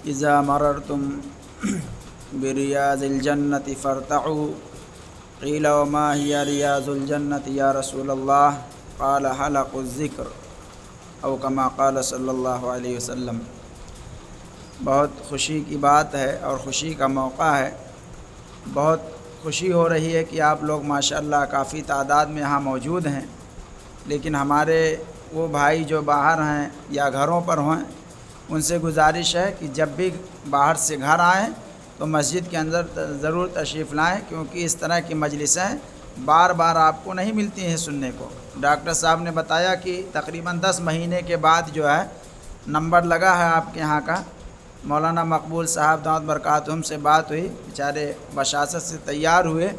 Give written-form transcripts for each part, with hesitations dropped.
اذا مررتم بریاض الجنة فارتعوا قیل وما هي ریاض الجنة یا رسول اللہ قال حلق الذکر او کما قال صلی اللہ علیہ وسلم۔ بہت خوشی کی بات ہے اور خوشی کا موقع ہے۔ بہت خوشی ہو رہی ہے کہ آپ لوگ ماشاءاللہ کافی تعداد میں یہاں موجود ہیں، لیکن ہمارے وہ بھائی جو باہر ہیں یا گھروں پر ہیں ان سے گزارش ہے کہ جب بھی باہر سے گھر آئیں تو مسجد کے اندر ضرور تشریف لائیں، کیونکہ اس طرح کی مجلسیں بار بار آپ کو نہیں ملتی ہیں سننے کو۔ ڈاکٹر صاحب نے بتایا کہ تقریباً 10 مہینے کے بعد جو ہے نمبر لگا ہے آپ کے یہاں کا۔ مولانا مقبول صاحب دامت برکاتہم سے بات ہوئی، بیچارے بشاشت سے تیار ہوئے،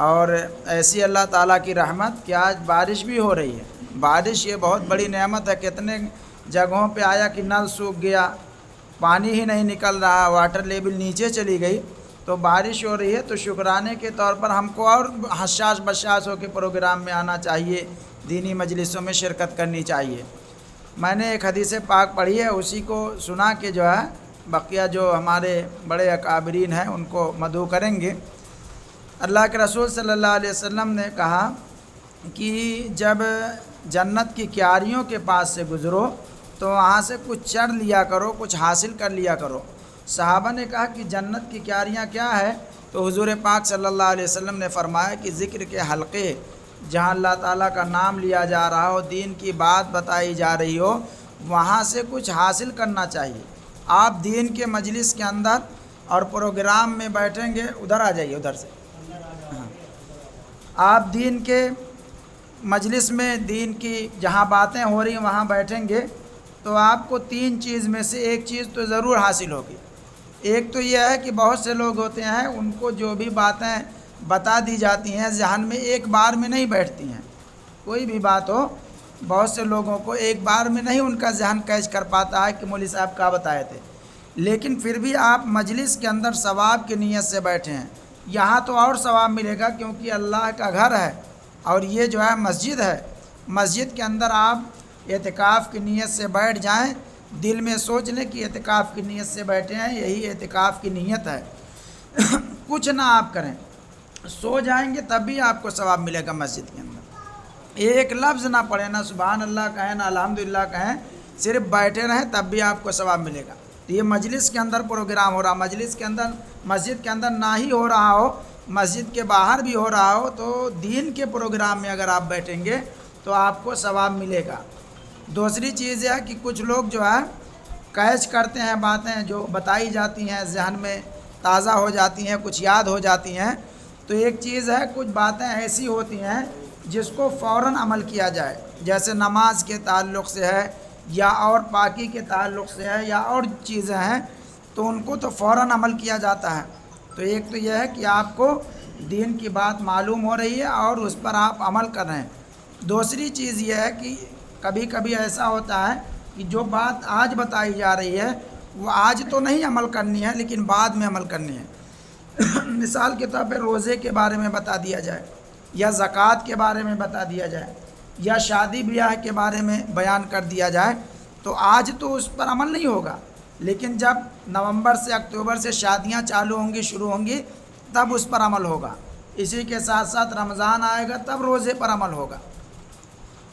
اور ایسی اللہ تعالیٰ کی رحمت کہ آج بارش بھی ہو رہی ہے۔ بارش یہ بہت بڑی نعمت ہے۔ کتنے جگہوں پہ آیا کہ نل سوکھ گیا، پانی ہی نہیں نکل رہا، واٹر لیول نیچے چلی گئی، تو بارش ہو رہی ہے تو شکرانے کے طور پر ہم کو اور حساس بشاس ہو کے پروگرام میں آنا چاہیے، دینی مجلسوں میں شرکت کرنی چاہیے۔ میں نے ایک حدیث پاک پڑھی ہے، اسی کو سنا کے جو ہے بقیہ جو ہمارے بڑے اکابرین ہیں ان کو مدعو کریں گے۔ اللہ کے رسول صلی اللہ علیہ وسلم نے کہا کہ جب جنت کی کیاریوں کے پاس سے گزرو تو وہاں سے کچھ چر لیا کرو، کچھ حاصل کر لیا کرو۔ صحابہ نے کہا کہ جنت کی کیاریاں کیا ہے؟ تو حضور پاک صلی اللہ علیہ وسلم نے فرمایا کہ ذکر کے حلقے، جہاں اللہ تعالیٰ کا نام لیا جا رہا ہو، دین کی بات بتائی جا رہی ہو، وہاں سے کچھ حاصل کرنا چاہیے۔ آپ دین کے مجلس کے اندر اور پروگرام میں بیٹھیں گے، ادھر آ جائیے، ادھر سے آپ دین کے مجلس میں دین کی جہاں باتیں ہو رہی ہیں وہاں بیٹھیں گے تو آپ کو 3 چیز میں سے ایک چیز تو ضرور حاصل ہوگی۔ ایک تو یہ ہے کہ بہت سے لوگ ہوتے ہیں ان کو جو بھی باتیں بتا دی جاتی ہیں ذہن میں ایک بار میں نہیں بیٹھتی ہیں۔ کوئی بھی بات ہو، بہت سے لوگوں کو ایک بار میں نہیں ان کا ذہن کیچ کر پاتا ہے کہ مولوی صاحب کیا بتائے تھے، لیکن پھر بھی آپ مجلس کے اندر ثواب کی نیت سے بیٹھے ہیں، یہاں تو اور ثواب ملے گا کیونکہ اللہ کا گھر ہے اور یہ جو ہے مسجد ہے۔ مسجد کے اندر آپ اعتکاف کی نیت سے بیٹھ جائیں، دل میں سوچ لیں کہ اعتکاف کی نیت سے بیٹھے ہیں، یہی اعتکاف کی نیت ہے۔ کچھ نہ آپ کریں، سو جائیں گے تب بھی آپ کو ثواب ملے گا۔ مسجد کے اندر ایک لفظ نہ پڑھیں، نہ سبحان اللہ کہیں، نہ الحمدللہ کہیں، صرف بیٹھے رہیں تب بھی آپ کو ثواب ملے گا۔ تو یہ مجلس کے اندر پروگرام ہو رہا، مجلس کے اندر مسجد کے اندر نہ ہی ہو رہا ہو، مسجد کے باہر بھی ہو رہا ہو، تو دین کے پروگرام میں اگر آپ بیٹھیں گے تو آپ کو ثواب ملے گا۔ دوسری چیز یہ ہے کہ کچھ لوگ جو ہے کیچ کرتے ہیں باتیں جو بتائی جاتی ہیں، ذہن میں تازہ ہو جاتی ہیں، کچھ یاد ہو جاتی ہیں۔ تو ایک چیز ہے، کچھ باتیں ایسی ہوتی ہیں جس کو فوراً عمل کیا جائے، جیسے نماز کے تعلق سے ہے یا اور پاکی کے تعلق سے ہے یا اور چیزیں ہیں، تو ان کو تو فوراً عمل کیا جاتا ہے۔ تو ایک تو یہ ہے کہ آپ کو دین کی بات معلوم ہو رہی ہے اور اس پر آپ عمل کر رہے ہیں۔ دوسری چیز یہ ہے کہ کبھی کبھی ایسا ہوتا ہے کہ جو بات آج بتائی جا رہی ہے وہ آج تو نہیں عمل کرنی ہے لیکن بعد میں عمل کرنی ہے۔ مثال کے طور پہ روزے کے بارے میں بتا دیا جائے یا زکوٰۃ کے بارے میں بتا دیا جائے یا شادی بیاہ کے بارے میں بیان کر دیا جائے، تو آج تو اس پر عمل نہیں ہوگا، لیکن جب نومبر سے اکتوبر سے شادیاں چالو ہوں گی، شروع ہوں گی، تب اس پر عمل ہوگا۔ اسی کے ساتھ ساتھ رمضان آئے گا تب روزے پر عمل ہوگا۔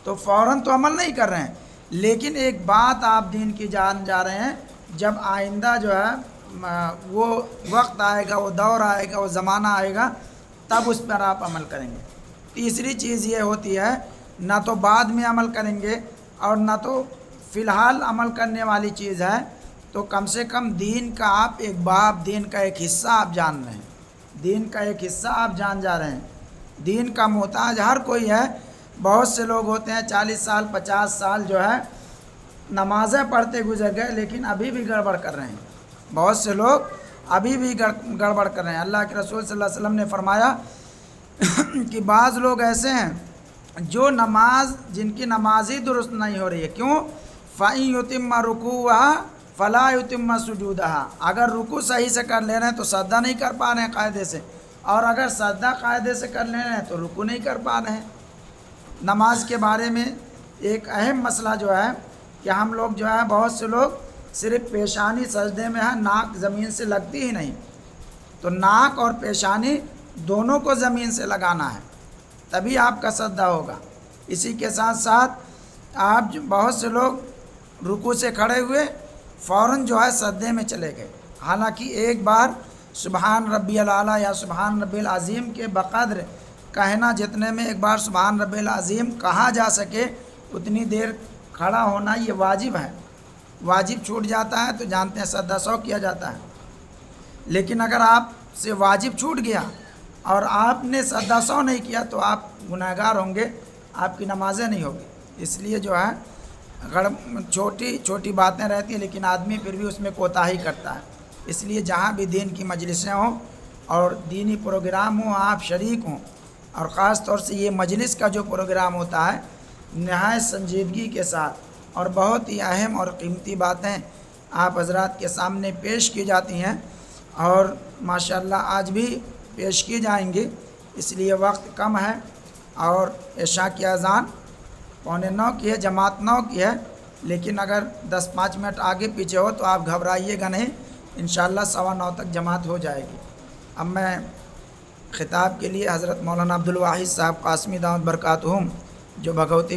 تو فوراً تو عمل نہیں کر رہے ہیں، لیکن ایک بات آپ دین کی جان جا رہے ہیں، جب آئندہ جو ہے وہ وقت آئے گا، وہ دور آئے گا، وہ زمانہ آئے گا، تب اس پر آپ عمل کریں گے۔ تیسری چیز یہ ہوتی ہے، نہ تو بعد میں عمل کریں گے اور نہ تو فی الحال عمل کرنے والی چیز ہے، تو کم سے کم دین کا آپ ایک باب، دین کا ایک حصہ آپ جان رہے ہیں، دین کا ایک حصہ آپ جان جا رہے ہیں۔ دین کا محتاج ہر کوئی ہے۔ بہت سے لوگ ہوتے ہیں 40 سال 50 سال جو ہے نمازیں پڑھتے گزر گئے لیکن ابھی بھی گڑبڑ کر رہے ہیں، بہت سے لوگ ابھی بھی گڑبڑ کر رہے ہیں۔ اللہ کے رسول صلی اللہ علیہ وسلم نے فرمایا کہ بعض لوگ ایسے ہیں جو جن کی نماز ہی درست نہیں ہو رہی ہے۔ کیوں؟ فَإِن يُتِمَّ رُكُوعَهَا فَلَا يُتِمَّ سُجُودَهَا، اگر رکوع صحیح سے کر لے رہے ہیں تو سجدہ نہیں کر پا رہے ہیں قاعدے سے، اور اگر سجدہ قاعدے سے کر لے رہے ہیں تو رکوع نہیں کر پا رہے ہیں۔ نماز کے بارے میں ایک اہم مسئلہ جو ہے کہ ہم لوگ جو ہے بہت سے لوگ صرف پیشانی سجدے میں ہے، ناک زمین سے لگتی ہی نہیں، تو ناک اور پیشانی دونوں کو زمین سے لگانا ہے، تبھی آپ کا سجدہ ہوگا۔ اسی کے ساتھ ساتھ بہت سے لوگ رکوع سے کھڑے ہوئے فوراً جو ہے سجدے میں چلے گئے، حالانکہ ایک بار سبحان ربی الاعلیٰ یا سبحان ربی العظیم کے بقدر کہنا، جتنے میں ایک بار سبحان ربی العظیم کہا جا سکے اتنی دیر کھڑا ہونا یہ واجب ہے۔ واجب چھوٹ جاتا ہے تو جانتے ہیں سجدہ سہو کیا جاتا ہے، لیکن اگر آپ سے واجب چھوٹ گیا اور آپ نے سجدہ سہو نہیں کیا تو آپ گنہگار ہوں گے، آپ کی نمازیں نہیں ہوگی۔ اس لیے جو ہے چھوٹی چھوٹی باتیں رہتی ہیں لیکن آدمی پھر بھی اس میں کوتاہی کرتا ہے۔ اس لیے جہاں بھی دین کی مجلسیں ہوں اور دینی پروگرام ہوں آپ شریک ہوں، اور خاص طور سے یہ مجلس کا جو پروگرام ہوتا ہے نہایت سنجیدگی کے ساتھ اور بہت ہی اہم اور قیمتی باتیں آپ حضرات کے سامنے پیش کی جاتی ہیں، اور ماشاءاللہ آج بھی پیش کی جائیں گی، اس لیے وقت کم ہے اور عشاء کی اذان 8:45 کی ہے، جماعت 9 کی ہے، لیکن اگر 10-5 منٹ آگے پیچھے ہو تو آپ گھبرائیے گا نہیں، انشاءاللہ 9:15 تک جماعت ہو جائے گی۔ اب میں خطاب کے لیے حضرت مولانا عبدالواحد صاحب قاسمی دامت برکاتہم جو بھگوتی